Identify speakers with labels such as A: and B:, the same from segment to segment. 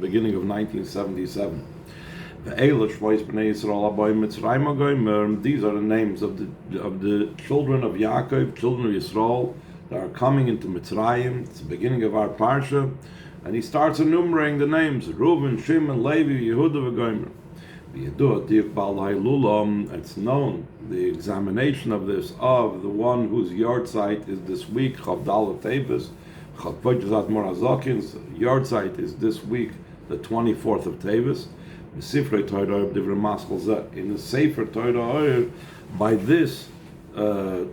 A: beginning of 1977. We'ela shmois b'nei Yisrael aboy Mitzrayim agoymer. These are the names of the children of Yaakov, children of Yisrael, that are coming into Mitzrayim. It's the beginning of our parsha, and he starts enumerating the names: Reuben, Shimon, Levi, Yehuda, v'goymer. It's known, the examination of this, of the one whose yard site is this week, Chavdal Tevis. Morazakin's yard site is this week, the 24th of Tevis. In the Sefer Torah, by this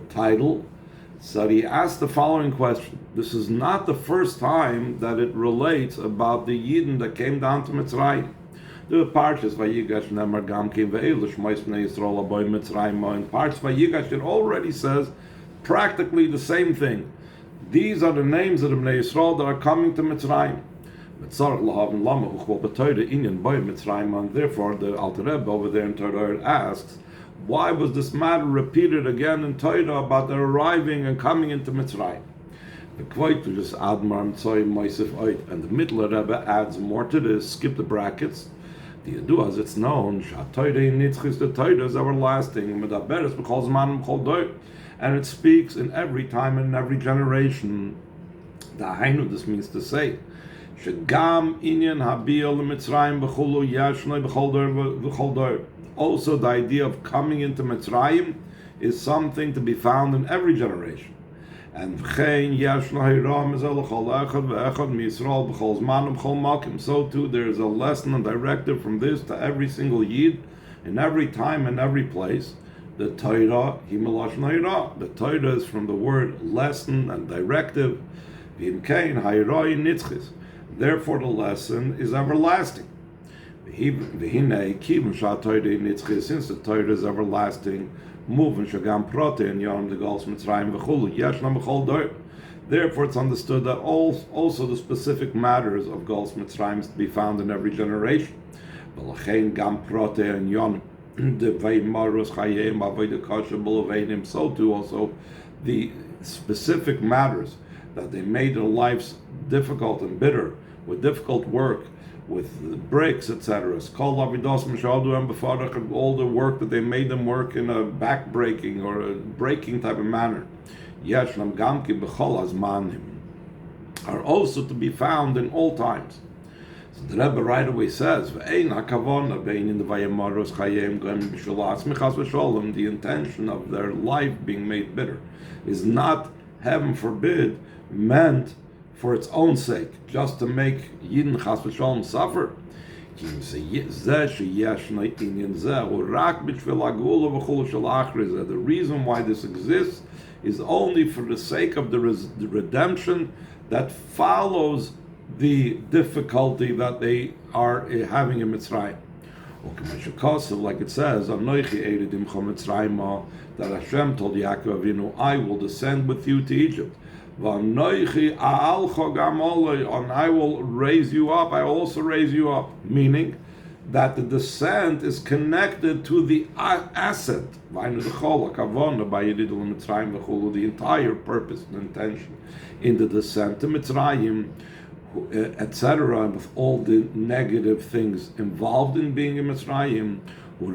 A: title, so he asked the following question. This is not the first time that it relates about the Yidden that came down to Mitzrayim. The Parshas Vayigash Nemar Gamkin Ve'ela Shmois Bnei Yisrael Aboy Mitzrayim. In Parshas Vayigash it already says practically the same thing. These are the names of the Bnei Yisrael that are coming to Mitzrayim. Therefore, the Alter Rebbe over there in Torah asks, why was this matter repeated again in Torah about their arriving and coming into Mitzrayim? The Kveit to just add Maramtzoi Moisef Oit, and the Middle Rebbe adds more to this, skip the brackets. The Yadu, as it's known, the Torah is everlasting, and it speaks in every time and in every generation. This means to say, also the idea of coming into Mitzrayim is something to be found in every generation. And so too there is a lesson and directive from this to every single Yid in every time and every place. The Torah is from the word lesson and directive. Therefore the lesson is everlasting. Since the Torah is everlasting, therefore it's understood that also the specific matters of Gols Mitzrayim is to be found in every generation. So too also the specific matters that they made their lives difficult and bitter, with difficult work, with breaks, etc. All the work that they made them work in a back-breaking or a breaking type of manner, are also to be found in all times. So the Rebbe right away says, the intention of their life being made bitter is not, heaven forbid, meant for its own sake, just to make Yidden Chas v'Sholom suffer. The reason why this exists is only for the sake of the redemption that follows the difficulty that they are having in Mitzrayim. Like it says, that Hashem told Yaakov Avinu, I will descend with you to Egypt. And I will raise you up, I will also raise you up. Meaning that the descent is connected to the ascent. The entire purpose and intention in the descent to Mitzrayim, etc., and with all the negative things involved in being in Mitzrayim, it's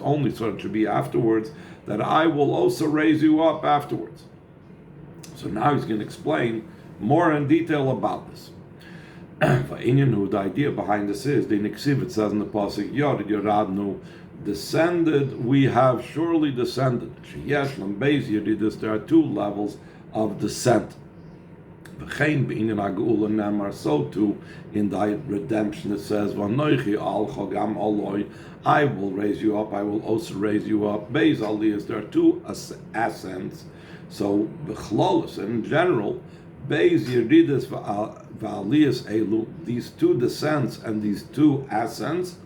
A: only so it should be afterwards that I will also raise you up afterwards. So now he's going to explain more in detail about this. The idea behind this is, the Niksiv, it says in the Pasuk, Yored Yoradnu, descended, we have surely descended. There are two levels of descent. So too in thy redemption it says, I will raise you up, I will also raise you up. Beis aliyas, there are two ascents. So b'chlolos, in general, Beis yeridas v'aliyas elu, these two descents and these two ascents,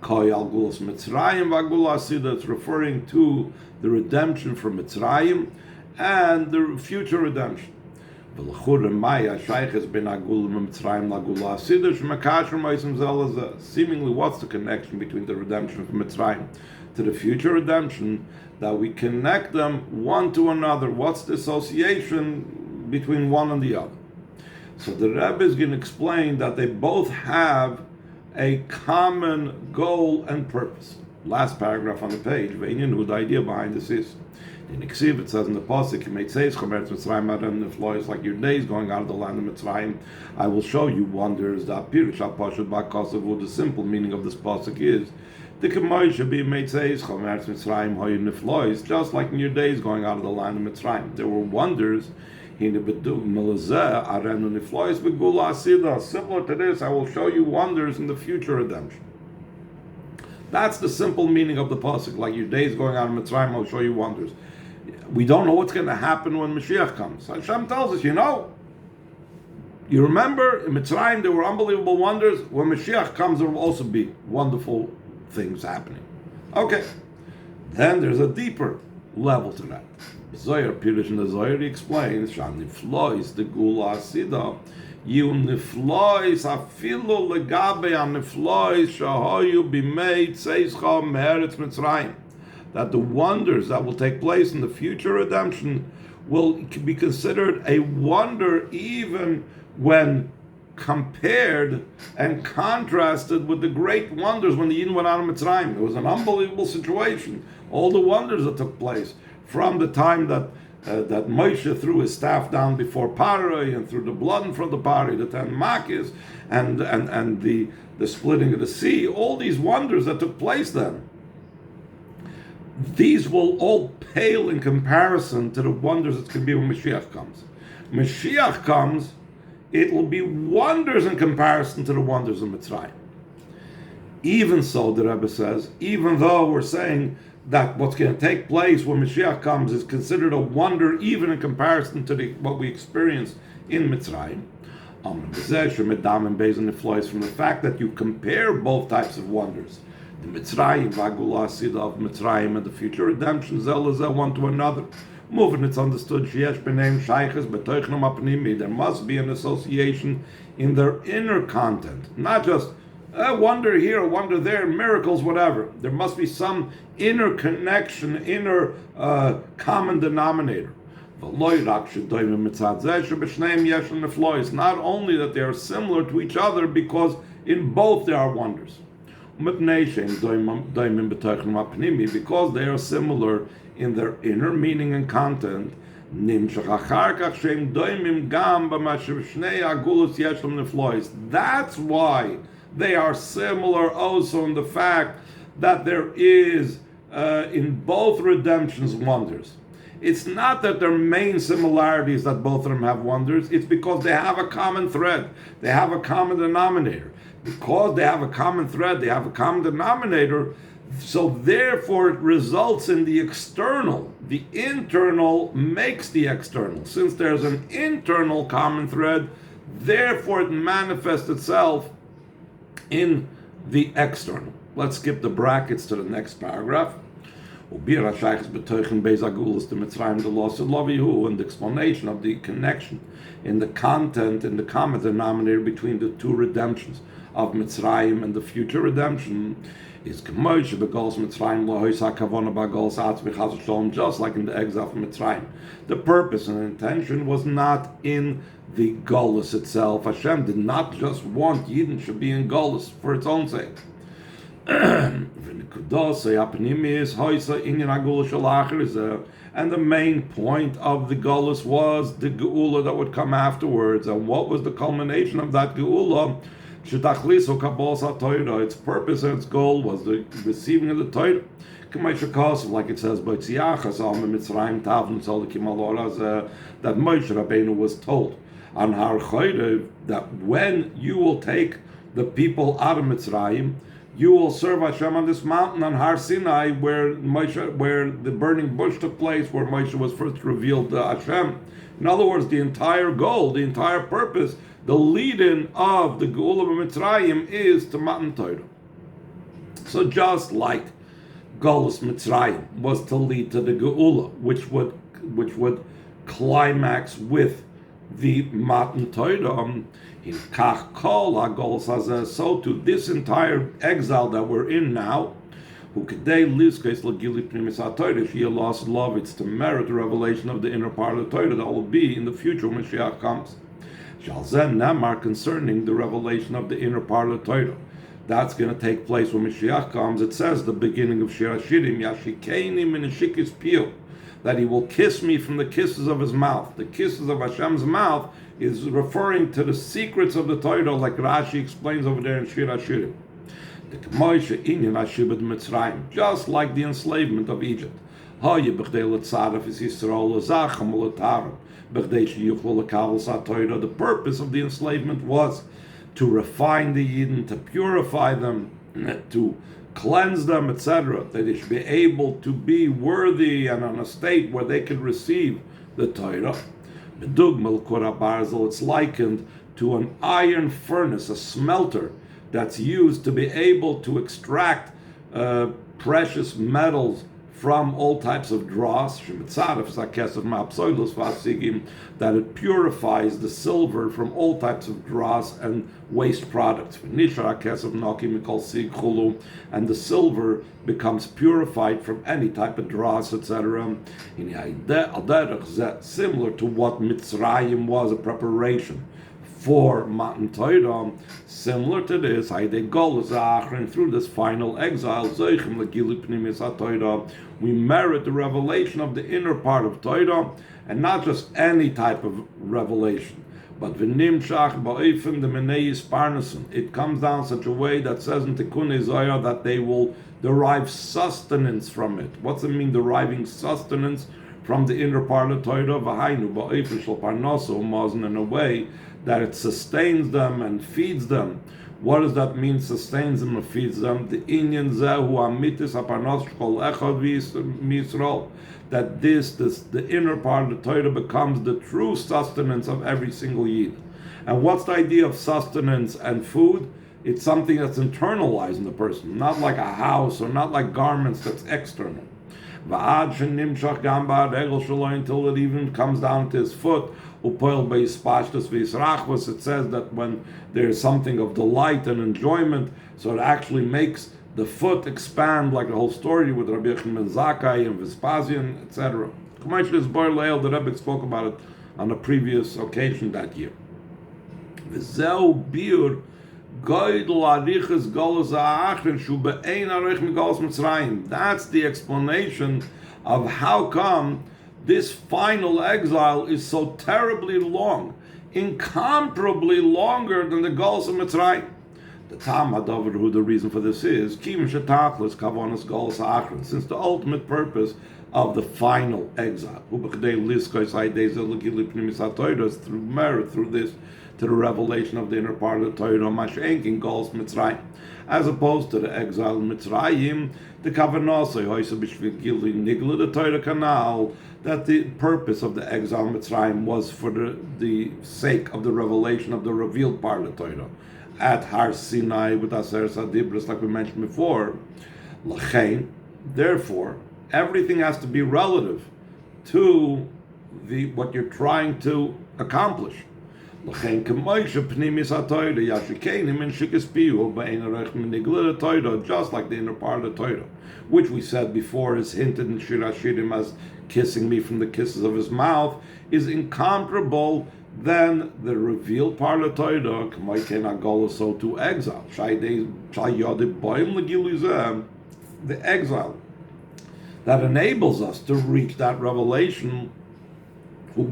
A: koyal gulas Mitzrayim v'agula asida, it's referring to the redemption from Mitzrayim and the future redemption. Seemingly, what's the connection between the redemption from Mitzrayim to the future redemption? That we connect them one to another. What's the association between one and the other? So the Rebbe is going to explain that they both have a common goal and purpose. Last paragraph on the page, who the idea behind this is. In Ksiv, it says in the Pasuk, you may say, it's like your days going out of the land of Mitzrayim. I will show you wonders. The simple meaning of this Pasuk is, just like in your days going out of the land of Mitzrayim. There were wonders. Similar to this, I will show you wonders in the future redemption. That's the simple meaning of the pasuk. Like your days going out of Mitzrayim, I'll show you wonders. We don't know what's going to happen when Mashiach comes. Hashem tells us, you remember in Mitzrayim there were unbelievable wonders. When Mashiach comes, there will also be wonderful things happening. Okay, then there's a deeper level to that. Zohar Pirush in the Zohar explains, "Shaniflois the Gula Asida, you niflois afilu legabe aniflois shahoyu b'mei tzeischa me'eretz Mitzrayim." That the wonders that will take place in the future redemption will be considered a wonder even when compared and contrasted with the great wonders when the Yidden went out of Mitzrayim. It was an unbelievable situation. All the wonders that took place from the time that Moshe threw his staff down before Paroi and threw the blood in front of Paroi, the 10 Makis, and the splitting of the sea, all these wonders that took place then. These will all pale in comparison to the wonders that can be when Mashiach comes. Mashiach comes, it will be wonders in comparison to the wonders of Mitzrayim. Even so, the Rebbe says, even though we're saying that what's going to take place when Mashiach comes is considered a wonder even in comparison to what we experienced in Mitzrayim, from the fact that you compare both types of wonders, the Mitzrayim, Vagula Sida of Mitzrayim, and the future redemption, Zelazah, one to another. Moving, it's understood, there must be an association in their inner content, not just a wonder here, a wonder there, miracles, whatever. There must be some inner connection, inner common denominator. Not only that they are similar to each other, because in both there are wonders. Because they are similar in their inner meaning and content. That's why they are similar also in the fact that there is in both redemptions wonders. It's not that their main similarity is that both of them have wonders. It's because they have a common thread. They have a common denominator. Because they have a common thread, they have a common denominator, so therefore it results in the external. The internal makes the external. Since there's an internal common thread, therefore it manifests itself in the external. Let's skip the brackets to the next paragraph. And the explanation of the connection in the content, in the common denominator between the two redemptions of Mitzrayim and the future redemption is just like in the exile from Mitzrayim. The purpose and intention was not in the Golus itself. Hashem did not just want Yidden should be in Golus for its own sake. And the main point of the Golus was the Geula that would come afterwards. And what was the culmination of that Geula? Its purpose and its goal was the receiving of the Torah. Like it says, that Moshe Rabbeinu was told on Har Chodev that when you will take the people out of Mitzrayim, you will serve Hashem on this mountain on Har Sinai, where the burning bush took place, where Moshe was first revealed to Hashem. In other words, the entire goal, the entire purpose, the lead-in of the Geula of Mitzrayim is to Matan Torah. So just like Golus Mitzrayim was to lead to the Geula, which would climax with the Matan Torah, in Kach Kol HaGolus Hazeh, so to this entire exile that we're in now, who Kedei Lizkes L'Gili Pnimis HaTorah, she lost love, it's to merit the revelation of the inner part of the Torah that will be in the future when Mashiach comes. Shal zen namar, concerning the revelation of the inner part of the Torah. That's going to take place when Mashiach comes. It says the beginning of Shir Hashirim, Yashikeini min shikis piu, that he will kiss me from the kisses of his mouth. The kisses of Hashem's mouth is referring to the secrets of the Torah, like Rashi explains over there in Shir Hashirim. Just like the enslavement of Egypt. The purpose of the enslavement was to refine the Yidden, to purify them, to cleanse them, etc., that they should be able to be worthy and on a state where they can receive the Torah. It's likened to an iron furnace, a smelter, that's used to be able to extract precious metals from all types of dross, that it purifies the silver from all types of dross and waste products. And the silver becomes purified from any type of dross, etc. Similar to what Mitzrayim was, a preparation for Matan Torah, similar to this, through this final exile, we merit the revelation of the inner part of Torah, and not just any type of revelation, but it comes down such a way that says in Tikkun Zohar that they will derive sustenance from it. What's it mean, deriving sustenance from the inner part of Torah? In a way that it sustains them and feeds them. What does that mean, sustains them and feeds them? The inyan zehu amitis aparnos kol echad v'Yisrael, that the inner part of the Torah becomes the true sustenance of every single Yid. And what's the idea of sustenance and food? It's something that's internalized in the person, not like a house or not like garments that's external. Until it even comes down to his foot. It says that when there's something of delight and enjoyment, so it actually makes the foot expand, like the whole story with Rabbi Yochanan ben Zakkai and Vespasian, etc. The Rebbe spoke about it on a previous occasion that year. That's the explanation of how come this final exile is so terribly long, incomparably longer than the Galus of Mitzrayim. The the reason for this is since the ultimate purpose of the final exile is through merit, through this, to the revelation of the inner part of the Torah, as opposed to the exile in Mitzrayim, the Torah canal, that the purpose of the exile in Mitzrayim was for the sake of the revelation of the revealed part of the Torah at Har Sinai with Aser Sadibras, like we mentioned before. Therefore, everything has to be relative to what you're trying to accomplish. Just like the inner part of the Torah, which we said before is hinted in Shir Hashirim as kissing me from the kisses of his mouth, is incomparable than the revealed part of the Torah, so to exile. The exile that enables us to reach that revelation also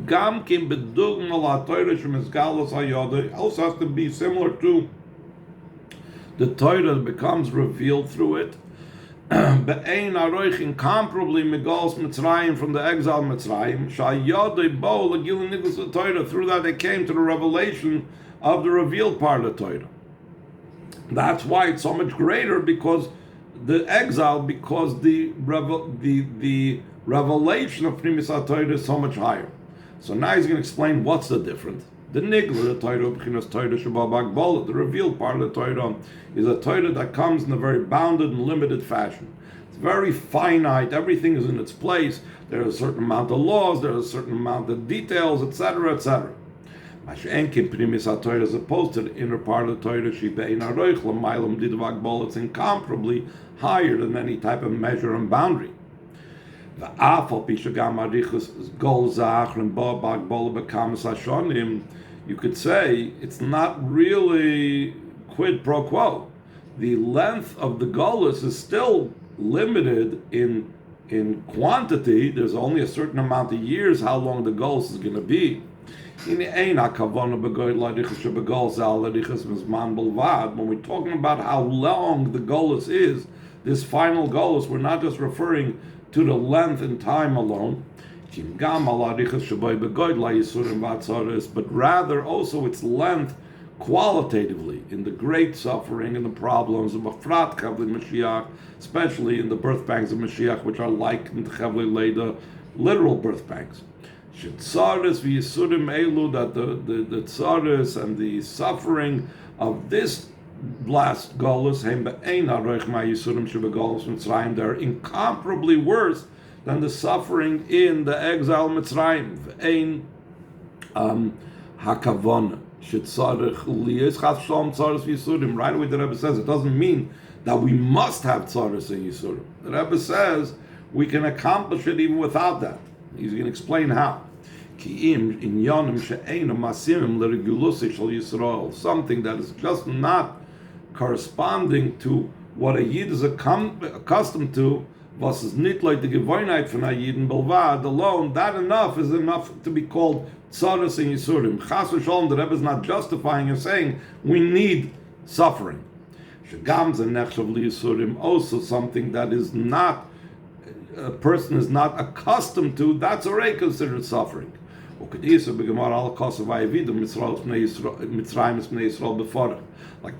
A: has to be similar to the Torah that becomes revealed through it. Incomparably from the exile Mitzrayim, through that they came to the revelation of the revealed part of the Torah. That's why it's so much greater, because the exile, because the revelation of Pnimis HaTorah is so much higher. So now he's going to explain what's the difference. The nigla, the Torah, the revealed part of the Torah, is a Torah that comes in a very bounded and limited fashion. It's very finite. Everything is in its place. There is a certain amount of laws. There is a certain amount of details, etc., etc. As opposed to the inner part of the Torah, it's incomparably higher than any type of measure and boundary. you could say it's not really quid pro quo. The length of the Golus is still limited in quantity. There's only a certain amount of years how long the Golus is going to be. When we're talking about how long the Golus is, this final Golus, we're not just referring to the length in time alone, but rather also its length qualitatively in the great suffering and the problems of Mashiach, especially in the birth pangs of Mashiach, which are like in the Chavli Leda, literal birth pangs. That the tzaris and the suffering of this last Golus, they're incomparably worse than the suffering in the exile Mitzrayim. Right away the Rebbe says it doesn't mean that we must have tzaris and yisurim. The Rebbe says we can accomplish it even without that. He's going to explain how. Something that is just not corresponding to what a Yid is accustomed to, was is nicht like the Gewohnheit von a Yidin Belvad alone, that is enough to be called tzaras and yisurim. Chas v'sholom, the Rebbe is not justifying and saying we need suffering. Shegam ze nechshav liyisurim, also something that is not, a person is not accustomed to, that's already considered suffering. Like the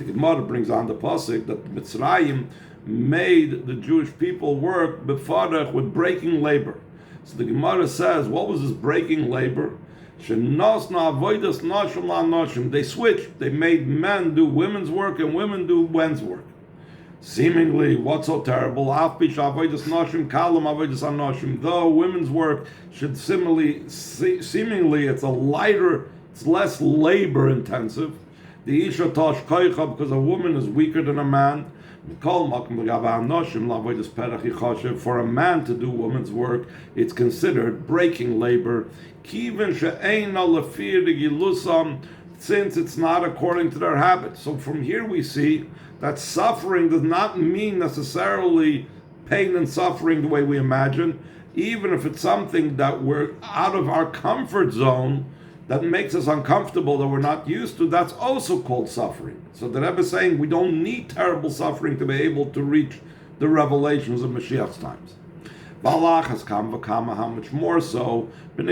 A: Gemara brings on the pasuk that Mitzrayim made the Jewish people work befarach with breaking labor. So the Gemara says, what was this breaking labor? They switched. They made men do women's work and women do men's work. Seemingly, what's so terrible? Though women's work should seemingly it's a lighter, it's less labor intensive. The isha tosh koicha, because a woman is weaker than a man. For a man to do woman's work, it's considered breaking labor. Since it's not according to their habit. So from here we see that suffering does not mean necessarily pain and suffering the way we imagine, even if it's something that we're out of our comfort zone, that makes us uncomfortable, that we're not used to, that's also called suffering. So the Rebbe is saying we don't need terrible suffering to be able to reach the revelations of Mashiach's times. How much more so when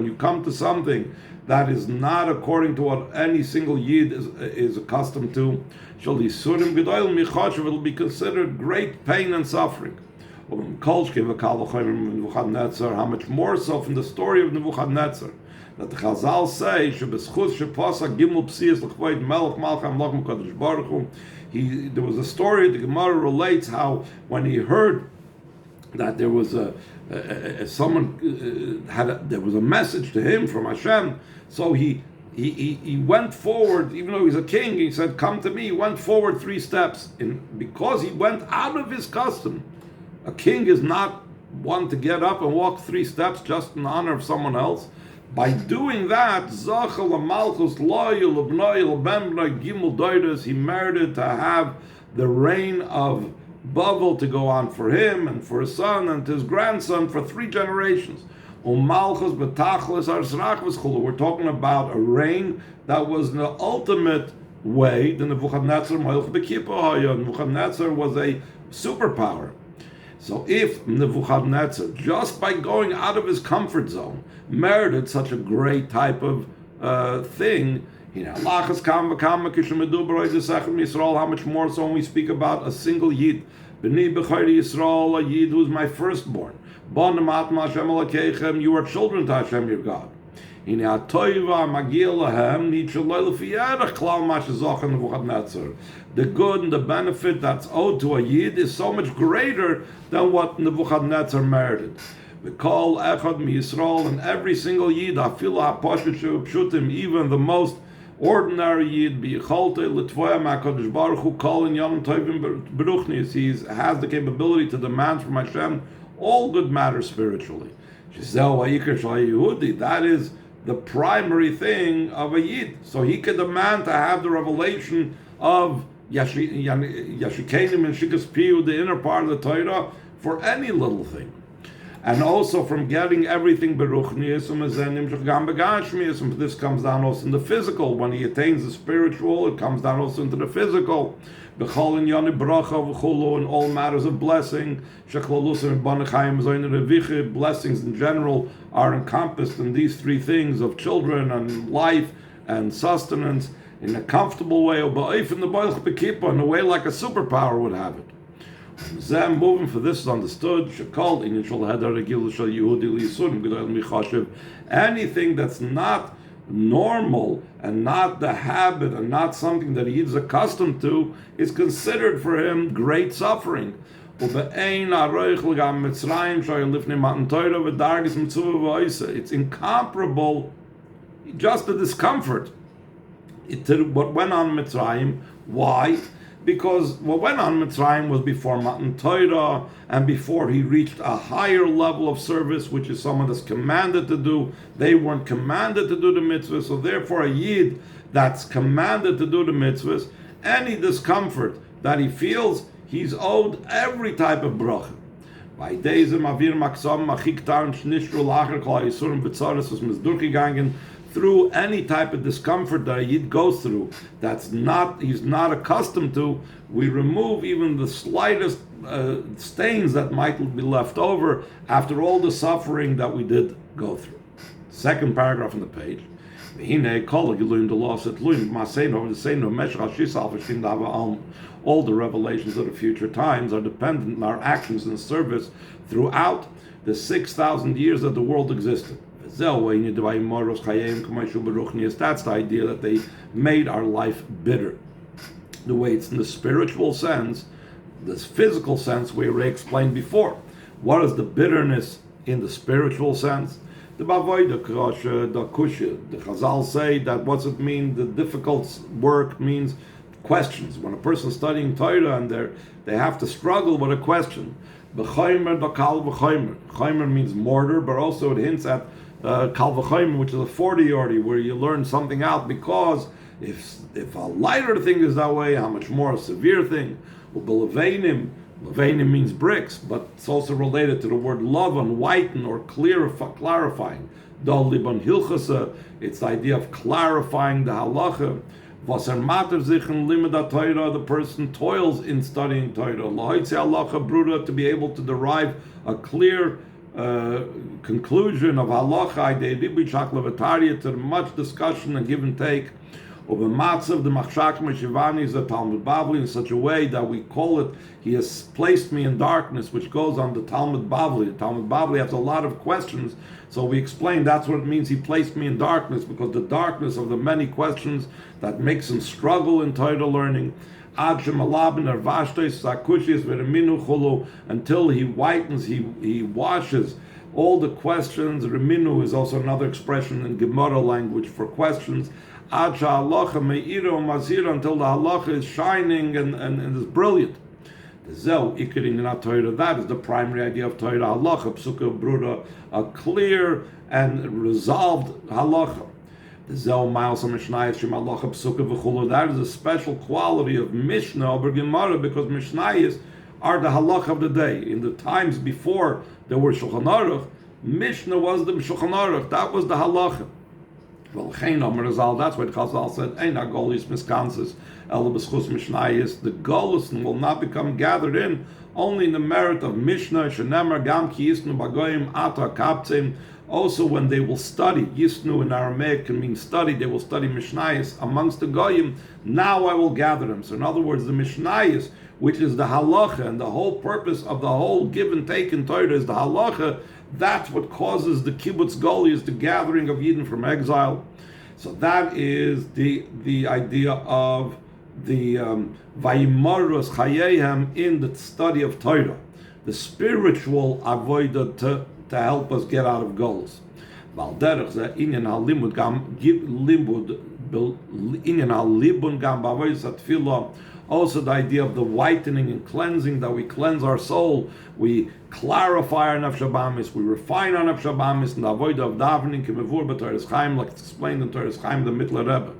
A: you come to something that is not according to what any single Yid is accustomed to, it'll be considered great pain and suffering. How much more so from the story of Nebuchadnezzar, that the Chazal say there was a story, the Gemara relates how when he heard that there was there was a message to him from Hashem, so he went forward, even though he's a king, he said, come to me. He went forward 3 steps, because he went out of his custom. A king is not one to get up and walk 3 steps just in honor of someone else. By doing that, he merited to have the reign of Bavel to go on for him and for his son and his grandson for 3 generations. We're talking about a reign that was the ultimate way. The Nebuchadnezzar was a superpower. So if Nebuchadnezzar, just by going out of his comfort zone, merited such a great type of thing, how much more so when we speak about a single Yid, a Yid who is my firstborn. You are children to Hashem your God. The good and the benefit that's owed to a Yid is so much greater than what Nebuchadnezzar merited. We call Echad Yisrael, and every single Yid, even the most ordinary Yid, he has the capability to demand from Hashem all good matters spiritually. That is the primary thing of a Yid. So he could demand to have the revelation of Yashikenim and Shikas Piyu, the inner part of the Torah, for any little thing. And also from getting everything beruchniism, this comes down also in the physical. When he attains the spiritual, it comes down also into the physical. In all matters of blessing, blessings in general are encompassed in these three things of children and life and sustenance in a comfortable way, in a way like a superpower would have it. Moving for this is understood. Anything that's not normal and not the habit and not something that he is accustomed to is considered for him great suffering. It's incomparable, just the discomfort. What went on in Mitzrayim. Why? Because what went on in Mitzrayim was before Matan Torah and before he reached a higher level of service, which is someone that's commanded to do. They weren't commanded to do the mitzvahs, so therefore a Yid that's commanded to do the mitzvahs, any discomfort that he feels, he's owed every type of bracha. By days of Mavir Maksam, Machiktar, Shnishru, Lacher, Kol Yisurim, Betzaris, was Mizdurkigangen, through any type of discomfort that a Yid goes through he's not accustomed to, we remove even the slightest stains that might be left over after all the suffering that we did go through. Second paragraph on the page. All the revelations of the future times are dependent on our actions and service throughout the 6,000 years that the world existed. That's the idea that they made our life bitter. The way it's in the spiritual sense, this physical sense we already explained before. What is the bitterness in the spiritual sense? The Chazal say that what's it mean? The difficult work means questions. When a person is studying Torah and they have to struggle with a question. Chaimer means mortar, but also it hints at Kal v'chaimer, which is a 40-yordi, where you learn something out, because if a lighter thing is that way, how much more a severe thing? Levenim means bricks, but it's also related to the word lavan, whiten, or clarifying. Dol liban hilchasa, it's the idea of clarifying the halacha. Vaser mater sich in limud Torah, the person toils in studying Torah. Lahoitze halacha bruda, to be able to derive a clear conclusion of halacha, to much discussion and give and take. Of the matzav, the machshak meshivani is a Talmud Bavli in such a way that we call it, he has placed me in darkness, which goes on the Talmud Bavli. The Talmud Bavli has a lot of questions, so we explain that's what it means, he placed me in darkness, because the darkness of the many questions that makes him struggle in Torah learning. Until he whitens, he washes all the questions. Reminu is also another expression in Gemara language for questions. Until the halacha is shining and is brilliant. That is the primary idea of Torah halacha, psuka bruda, a clear and resolved halacha. That is a special quality of Mishnah over Gemara, because Mishnayos are the halacha of the day. In the times before there were Shulchan Aruch, Mishnah was the Shulchan Aruch, that was the halacha. Well, that's why the Chazal said, Eina golis miskansis el b'schus Mishnayos. The golus will not become gathered in only in the merit of Mishnah. Shenemar gam ki yisnu bagoyim ata kaptzim. Also, when they will study, Yisnu in Aramaic can mean study, they will study Mishnayos amongst the Goyim, now I will gather them. So in other words, the Mishnayos, which is the halacha, and the whole purpose of the whole give and take in Torah is the halacha, that's what causes the kibbutz golius, the gathering of Yidden from exile. So that is the idea of the Vayimarus Chayehem in the study of Torah, the spiritual avodah to help us get out of goals. Also the idea of the whitening and cleansing, that we cleanse our soul, we clarify our nefesh habahamis, we refine our nefesh habahamis, and the avoid of davening kemevur b'Torah Chaim, like it's explained in Torah Chaim, the Mittler Rebbe.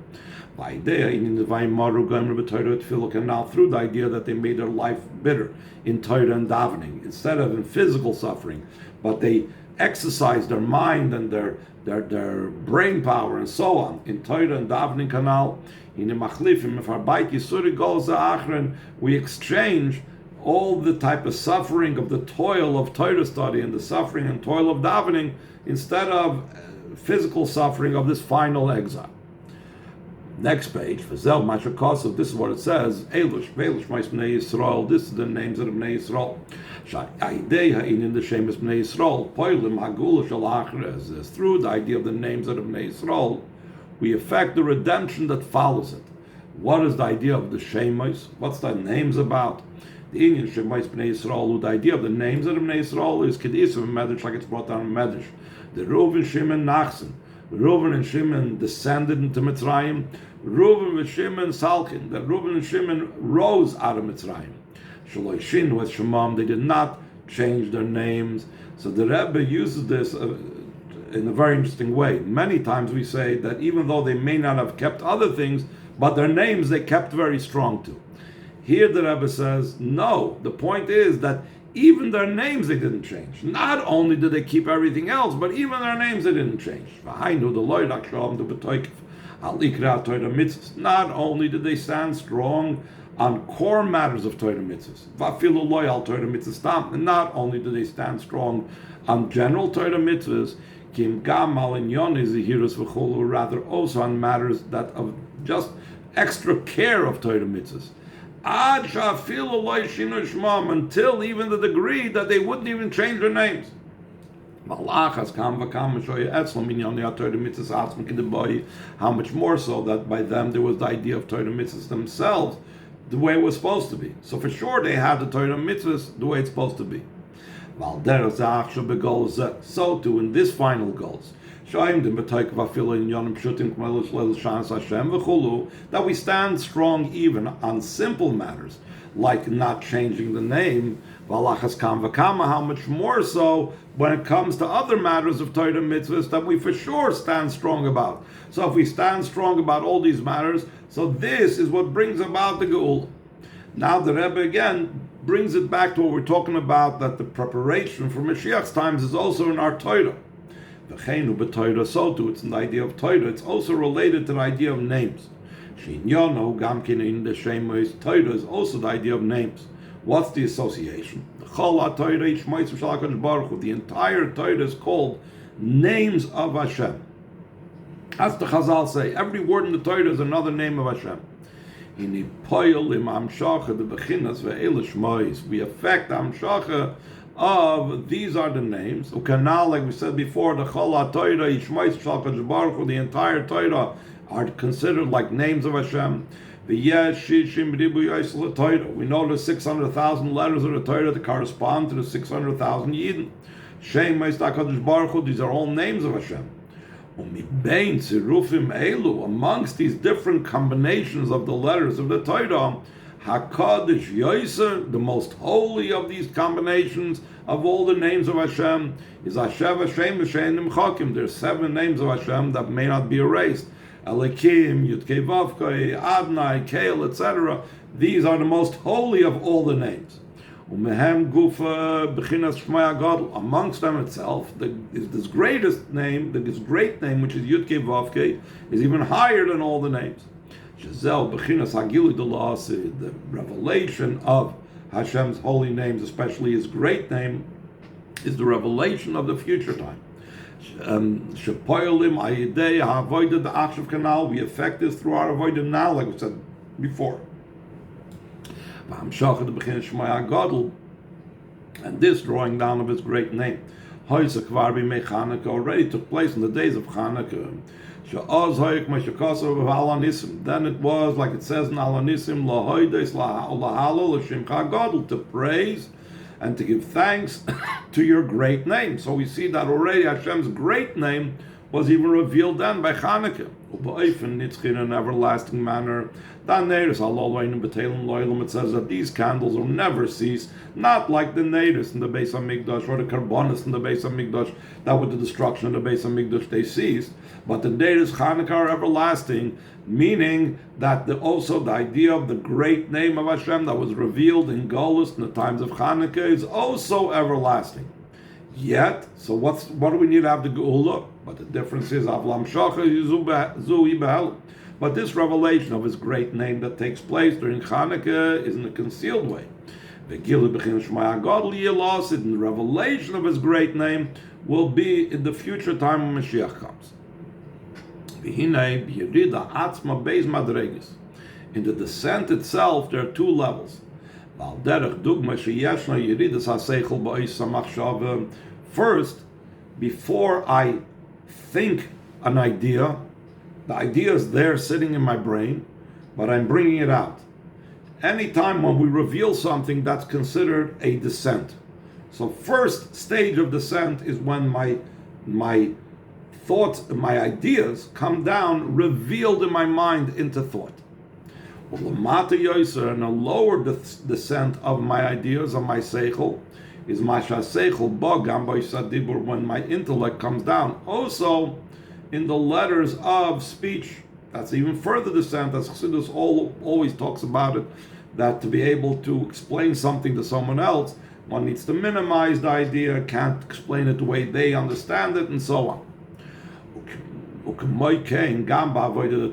A: By idea in the divine Maru Gomer b'Torah Tefillah, and now through the idea that they made their life bitter in Torah and davening, instead of in physical suffering, but they exercise their mind and their brain power and so on in Torah and davening canal. In the machlifim, if our bite yisuri goes achren, we exchange all the type of suffering of the toil of Torah study and the suffering and toil of davening, instead of physical suffering of this final exile. Next page, Vazel Mashakosov, this is what it says, Elush, Velish, Bnei Yisrael, this is the names of the Bnei Yisrael. Sha'idei in the Shemus Bnei Yisrael, Poilim Hagula Shalachres, through the idea of the names of the Bnei Yisrael, we effect the redemption that follows it. What is the idea of the Shemos? What's the names about? The Indian Shemos Bnei Yisrael, the idea of the names of the Bnei Yisrael is Kedisah Medrash, like it's brought down in Medrash. The Reuven, Shimon, Nachsen. Reuven and Shimon descended into Mitzrayim. Reuven and Shimon Salkin, that Reuven and Shimon rose out of Mitzrayim. Shaloi Shin was Shemam, they did not change their names. So the Rebbe uses this in a very interesting way. Many times we say that even though they may not have kept other things, but their names they kept very strong to. Here the Rebbe says, no, the point is that even their names they didn't change. Not only did they keep everything else, but even their names they didn't change. Not only did they stand strong on core matters of Torah mitzvahs, not only did they stand strong on general Torah mitzvahs, rather also on matters that of just extra care of Torah mitzvahs. Until even the degree that they wouldn't even change their names. How much more so that by them there was the idea of Torah mitzvahs themselves, the way it was supposed to be. So for sure they had the Torah mitzvahs the way it's supposed to be. So too in this final goals, that we stand strong even on simple matters, like not changing the name, how much more so when it comes to other matters of Torah mitzvahs that we for sure stand strong about. So if we stand strong about all these matters, so this is what brings about the Geula. Now the Rebbe again brings it back to what we're talking about, that the preparation for Mashiach's times is also in our Torah. So too, it's an idea of Torah. It's also related to the idea of names. Torah is also the idea of names. What's the association? The entire Torah is called names of Hashem. As the Chazal say, every word in the Torah is another name of Hashem. We affect Amshacha of these are the names. Now, like we said before, the the entire Torah are considered like names of Hashem. We know the 600,000 letters of the Torah that correspond to the 600,000 Yidden. These are all names of Hashem. Amongst these different combinations of the letters of the Torah, HaKadosh Yoser, the most holy of these combinations of all the names of Hashem, is Hashem Hashem V'Shein Nimchakim. There's 7 names of Hashem that may not be erased. Elikim, Yudkei Vavkei, Adnai, Kael, etc. These are the most holy of all the names. Umehem Gufa B'chinas Shmaya Gadol. Amongst them itself, this greatest name, this great name, which is Yudkei Vavkei, is even higher than all the names. Shazel B'chinas Hagilui D'La'asi, the revelation of Hashem's holy names, especially His great name, is the revelation of the future time. Shepoilim Ayidei Ha'avoida D'Achshav Kanal. We affect this through our avoida now, like we said before. And this drawing down of His great name, already took place in the days of Chanukah. Then it was, like it says in Alanisim, to praise and to give thanks to your great name. So we see that already Hashem's great name was even revealed then by Chanukah. in an everlasting manner. It says that these candles will never cease, not like the natives in the Beis Hamikdash or the Karbonis in the Beis Hamikdash, that with the destruction of the Beis Hamikdash they ceased, but the natives Chanukah are everlasting, meaning that also the idea of the great name of Hashem that was revealed in Golus in the times of Chanukah is also everlasting. Yet, so what do we need to have the Geula? But the difference is Avlam Shacha Zui Behel. But this revelation of his great name that takes place during Chanukah is in a concealed way. The revelation of his great name will be in the future time when Mashiach comes. In the descent itself, there are two levels. First, before I think an idea, the idea is there sitting in my brain, but I'm bringing it out. Anytime when we reveal something, that's considered a descent. So first stage of descent is when my thoughts, my ideas come down, revealed in my mind into thought. And a lower descent of my ideas, of my seichel, is when my intellect comes down. Also, in the letters of speech, that's even further descent, as Chassidus always talks about it, that to be able to explain something to someone else, one needs to minimize the idea, can't explain it the way they understand it, and so on. Also in the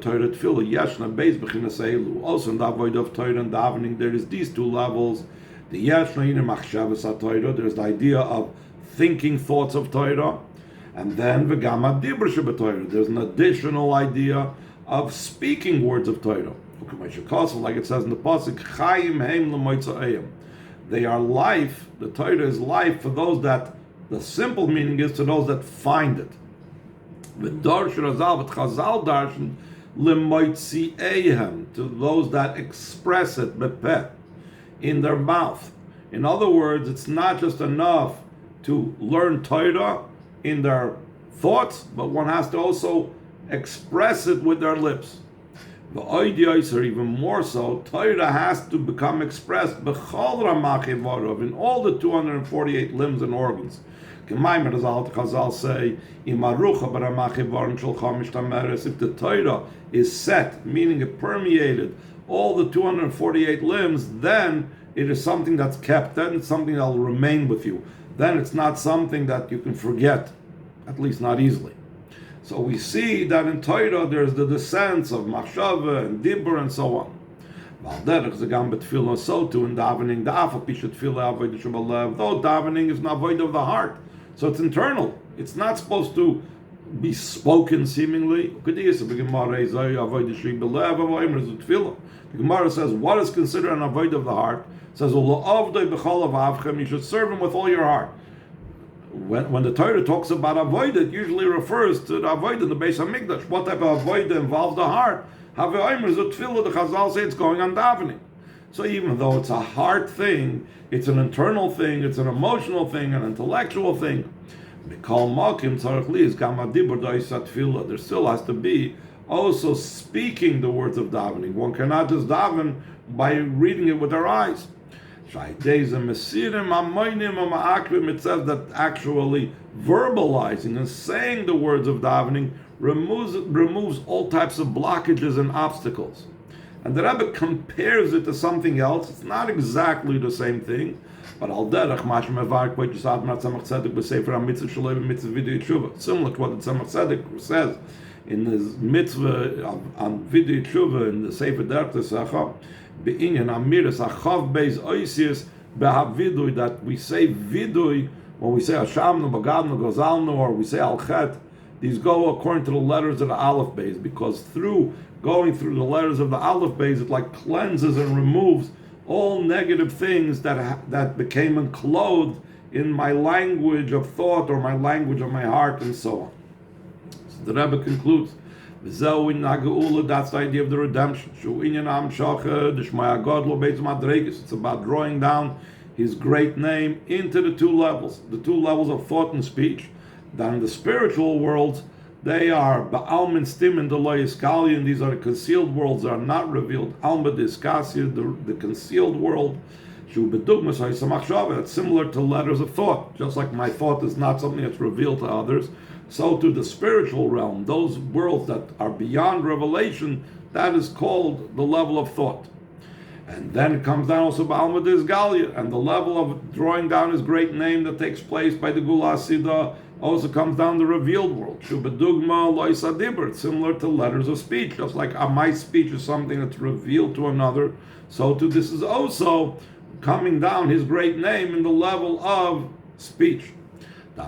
A: avodah of Torah and davening, there is these two levels. There's the idea of thinking thoughts of Torah, and then there's an additional idea of speaking words of Torah. Like it says in the pasuk, they are life. The Torah is life for those that, the simple meaning is to those that find it. To those that express it in their mouth. In other words, it's not just enough to learn Torah in their thoughts, but one has to also express it with their lips. The ideas are even more so. Torah has to become expressed in all the 248 limbs and organs. As Chazal say, if the Torah is set, meaning it permeated all the 248 limbs, then it is something that's kept, then it's something that will remain with you. Then it's not something that you can forget, at least not easily. So we see that in Torah there's the descents of machshava and dibur and so on. So too in davening, though davening is an avoid of the heart, so it's internal. It's not supposed to be spoken seemingly. The Gemara says, what is considered an avoid of the heart? It says, you should serve him with all your heart. When the Torah talks about avoid, it usually refers to the avoid in the Beis Hamikdash. What type of avoid involves the heart? The Chazal say it's going on davening. So even though it's a heart thing, it's an internal thing, it's an emotional thing, an intellectual thing. There still has to be also speaking the words of davening. One cannot just daven by reading it with their eyes. It says that actually verbalizing and saying the words of davening removes all types of blockages and obstacles. And the Rebbe compares it to something else. It's not exactly the same thing, but similar to what the Tzemach Tzedek says in his mitzvah on Vidui Tshuva in the Sefer Derech Tesacha, that we say vidui when we say Hashamnu, Bagadnu, Gozalnu, or we say Al-Chet. These go according to the letters of the Aleph Beis, because through going through the letters of the Aleph Beis, it like cleanses and removes all negative things that became enclosed in my language of thought or my language of my heart and so on. So the Rebbe concludes, that's the idea of the redemption. It's about drawing down his great name into the two levels of thought and speech. That in the spiritual world, They are Ba'almin Stimin Deloyis Kalian. These are the concealed worlds that are not revealed. Alma Diskasir, the concealed world. It's similar to letters of thought. Just like my thought is not something that's revealed to others, so to the spiritual realm, those worlds that are beyond revelation, that is called the level of thought. And then it comes down also Ba'alma Dizgalia, and the level of drawing down his great name that takes place by the Gula Sida also comes down the revealed world. Shubadugma Loisadibur, similar to letters of speech. Just like my speech is something that's revealed to another, so too this is also coming down his great name in the level of speech. The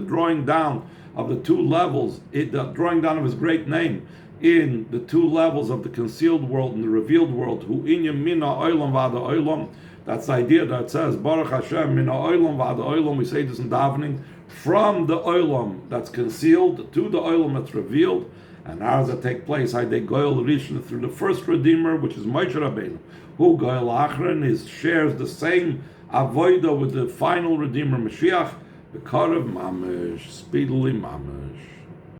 A: drawing down of the two levels, the drawing down of his great name in the two levels of the concealed world and the revealed world. That's the idea that says Baruch Hashem mina olam v'ad olam. We say this in davening, from the olam that's concealed to the olam that's revealed. And how does that take place? How they goyel rishon through the first redeemer, which is Moshe Rabbeinu, who goyel achron shares the same avoida with the final redeemer Mashiach, the Karev mamash, speedily mamash.